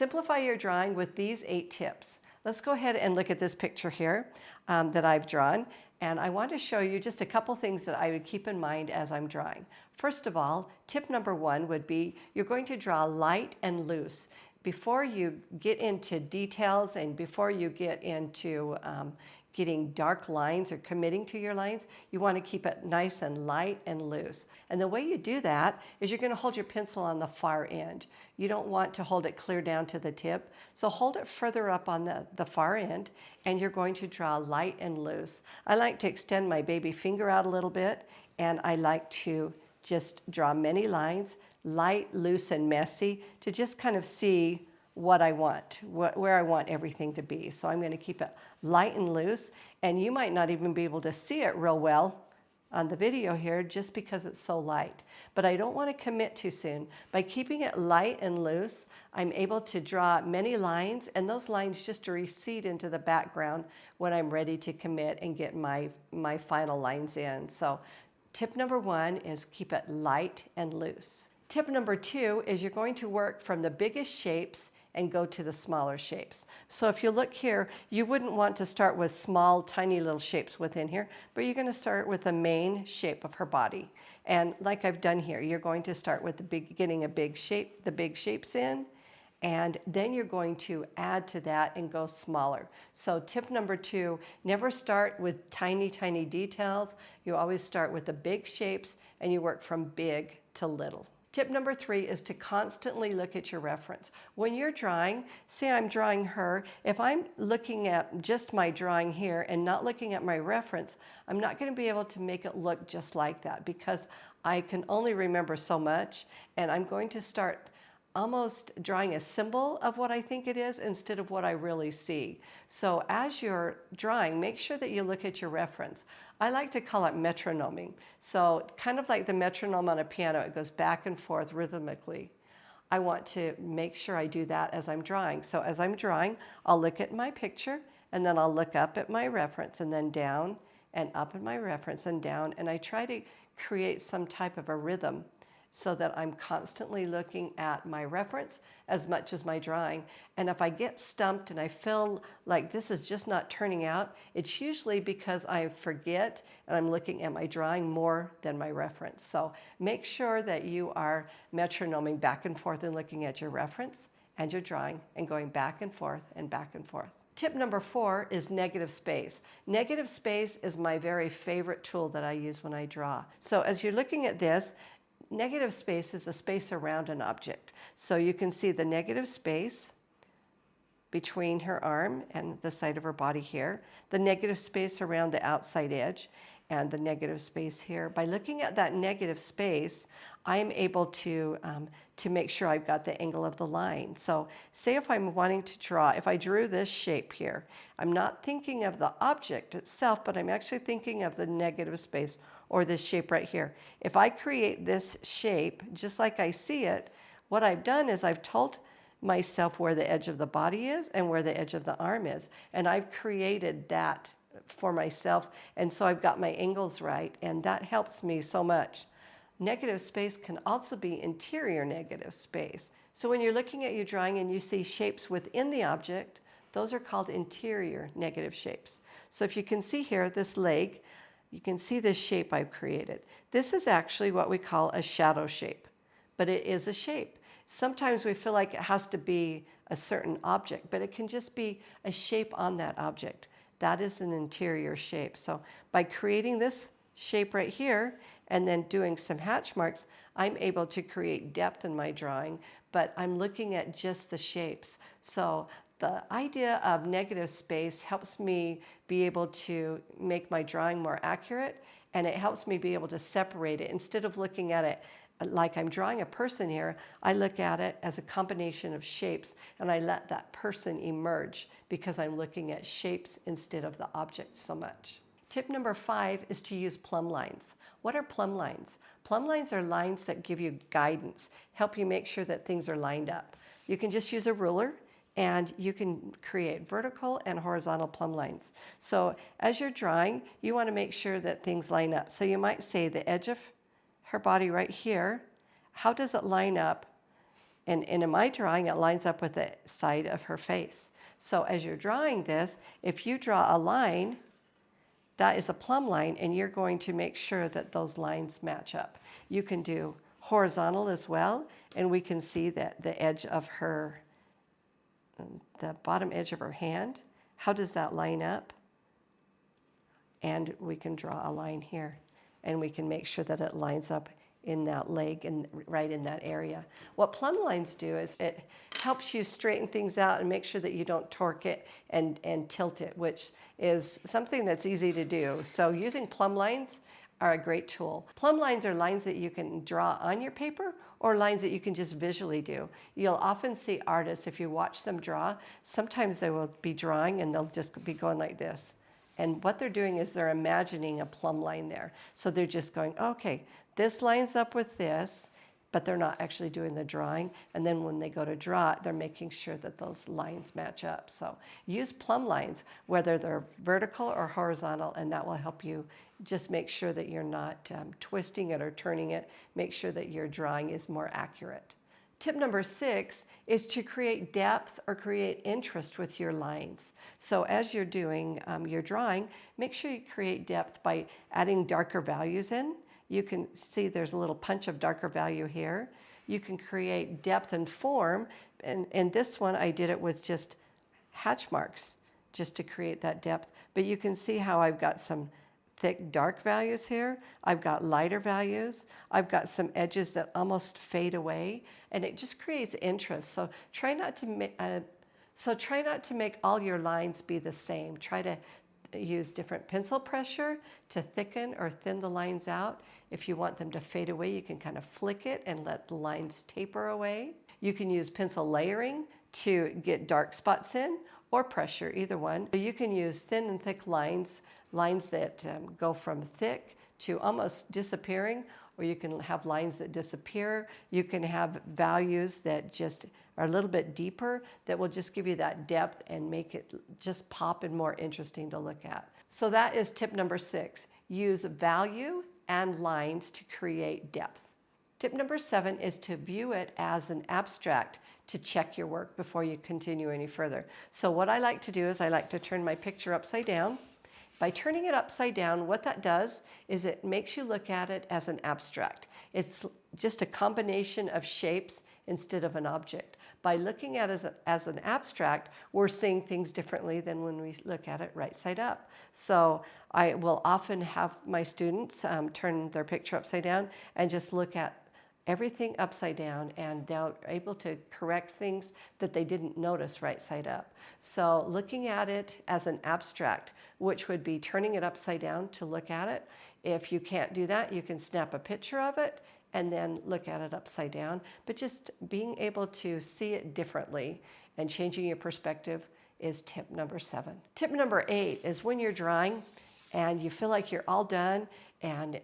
Simplify your drawing with these 8 tips. Let's go ahead and look at this picture here that I've drawn. And I want to show you just a couple things that I would keep in mind as I'm drawing. First of all, tip number 1 would be you're going to draw light and loose. Before you get into details and before you get into getting dark lines or committing to your lines, you want to keep it nice and light and loose. And the way you do that is you're going to hold your pencil on the far end. You don't want to hold it clear down to the tip, so hold it further up on the far end, and you're going to draw light and loose. I like to extend my baby finger out a little bit, and I like to just draw many lines, light, loose, and messy, to just kind of see what I want, where I want everything to be. So I'm going to keep it light and loose, and you might not even be able to see it real well on the video here just because it's so light. But I don't want to commit too soon. By keeping it light and loose, I'm able to draw many lines, and those lines just recede into the background when I'm ready to commit and get my final lines in. So tip number 1 is keep it light and loose. Tip number 2 is you're going to work from the biggest shapes and go to the smaller shapes. So if you look here, you wouldn't want to start with small, tiny little shapes within here, but you're going to start with the main shape of her body. And like I've done here, you're going to start with getting a big shape, the big shapes in, and then you're going to add to that and go smaller. So tip number 2, never start with tiny, tiny details. You always start with the big shapes and you work from big to little. Tip number 3 is to constantly look at your reference. When you're drawing, say I'm drawing her, if I'm looking at just my drawing here and not looking at my reference, I'm not going to be able to make it look just like that because I can only remember so much, and I'm going to start almost drawing a symbol of what I think it is instead of what I really see. So as you're drawing, make sure that you look at your reference. I like to call it metronoming. So kind of like the metronome on a piano, it goes back and forth rhythmically. I want to make sure I do that as I'm drawing. So as I'm drawing, I'll look at my picture, and then I'll look up at my reference, and then down and up at my reference and down, and I try to create some type of a rhythm so that I'm constantly looking at my reference as much as my drawing. And if I get stumped and I feel like this is just not turning out, it's usually because I forget and I'm looking at my drawing more than my reference. So make sure that you are metronoming back and forth and looking at your reference and your drawing and going back and forth and back and forth. Tip number 4 is negative space. Negative space is my very favorite tool that I use when I draw. So as you're looking at this, negative space is a space around an object. So you can see the negative space between her arm and the side of her body here, the negative space around the outside edge, and the negative space here. By looking at that negative space, I'm able to make sure I've got the angle of the line. So say if I'm wanting to draw, if I drew this shape here, I'm not thinking of the object itself, but I'm actually thinking of the negative space or this shape right here. If I create this shape just like I see it, what I've done is I've told myself where the edge of the body is and where the edge of the arm is, and I've created that for myself, and so I've got my angles right, and that helps me so much. Negative space can also be interior negative space. So when you're looking at your drawing and you see shapes within the object, those are called interior negative shapes. So if you can see here, this leg, you can see this shape I've created. This is actually what we call a shadow shape, but it is a shape. Sometimes we feel like it has to be a certain object, but it can just be a shape on that object. That is an interior shape. So by creating this shape right here and then doing some hatch marks, I'm able to create depth in my drawing, but I'm looking at just the shapes. So the idea of negative space helps me be able to make my drawing more accurate, and it helps me be able to separate it. Instead of looking at it like I'm drawing a person here, I look at it as a combination of shapes, and I let that person emerge because I'm looking at shapes instead of the object so much. Tip number 5 is to use plumb lines. What are plumb lines? Plumb lines are lines that give you guidance, help you make sure that things are lined up. You can just use a ruler, and you can create vertical and horizontal plumb lines. So as you're drawing, you want to make sure that things line up. So you might say the edge of her body right here, how does it line up And in my drawing, it lines up with the side of her face. So as you're drawing this, if you draw a line, that is a plumb line, and you're going to make sure that those lines match up. You can do horizontal as well, and we can see that the edge of her, the bottom edge of her hand, how does that line up? And we can draw a line here, and we can make sure that it lines up in that leg and right in that area. What plumb lines do is it helps you straighten things out and make sure that you don't torque it and tilt it, which is something that's easy to do. So using plumb lines are a great tool. Plumb lines are lines that you can draw on your paper or lines that you can just visually do. You'll often see artists, if you watch them draw, sometimes they will be drawing and they'll just be going like this. And what they're doing is they're imagining a plumb line there. So they're just going, okay, this lines up with this, but they're not actually doing the drawing. And then when they go to draw it, they're making sure that those lines match up. So use plumb lines, whether they're vertical or horizontal, and that will help you just make sure that you're not twisting it or turning it. Make sure that your drawing is more accurate. Tip number 6 is to create depth or create interest with your lines. So as you're doing your drawing, make sure you create depth by adding darker values in. You can see there's a little punch of darker value here. You can create depth and form. And this one, I did it with just hatch marks just to create that depth. But you can see how I've got some thick dark values here. I've got lighter values. I've got some edges that almost fade away, and it just creates interest. So try not to make all your lines be the same. Try to use different pencil pressure to thicken or thin the lines out. If you want them to fade away, you can kind of flick it and let the lines taper away. You can use pencil layering to get dark spots in, or pressure, either one. You can use thin and thick lines that go from thick to almost disappearing, or you can have lines that disappear. You can have values that just are a little bit deeper that will just give you that depth and make it just pop and more interesting to look at. So that is tip number 6. Use value and lines to create depth. Tip number 7 is to view it as an abstract to check your work before you continue any further. So what I like to do is I like to turn my picture upside down. By turning it upside down, what that does is it makes you look at it as an abstract. It's just a combination of shapes instead of an object. By looking at it as an abstract, we're seeing things differently than when we look at it right side up. So I will often have my students turn their picture upside down and just look at everything upside down, and they're able to correct things that they didn't notice right side up. So looking at it as an abstract, which would be turning it upside down to look at it. If you can't do that, you can snap a picture of it and then look at it upside down. But just being able to see it differently and changing your perspective is tip number 7. Tip number 8 is when you're drawing and you feel like you're all done, and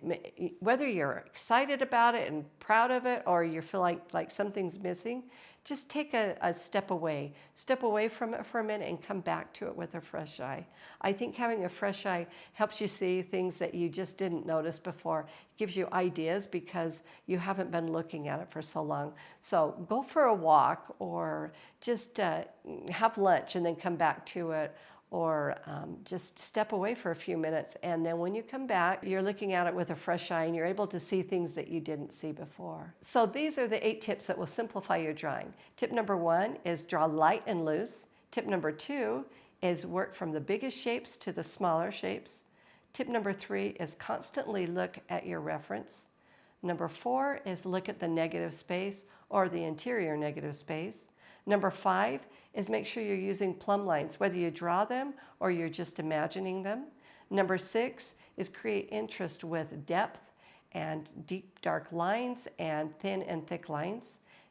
whether you're excited about it and proud of it or you feel like something's missing, just take a step away. Step away from it for a minute and come back to it with a fresh eye. I think having a fresh eye helps you see things that you just didn't notice before. It gives you ideas because you haven't been looking at it for so long. So go for a walk, or just have lunch and then come back to it, or just step away for a few minutes. And then when you come back, you're looking at it with a fresh eye and you're able to see things that you didn't see before. So these are the 8 tips that will simplify your drawing. Tip number 1 is draw light and loose. Tip number 2 is work from the biggest shapes to the smaller shapes. Tip number 3 is constantly look at your reference. Number 4 is look at the negative space or the interior negative space. Number 5 is make sure you're using plumb lines, whether you draw them or you're just imagining them. Number 6 is create interest with depth and deep dark lines and thin and thick lines.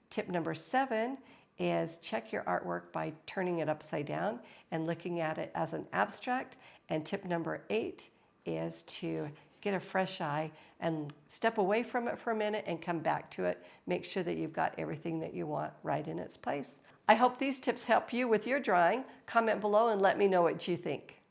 Tip number 7 is check your artwork by turning it upside down and looking at it as an abstract. And tip number 8 is to get a fresh eye and step away from it for a minute and come back to it. Make sure that you've got everything that you want right in its place. I hope these tips help you with your drawing. Comment below and let me know what you think.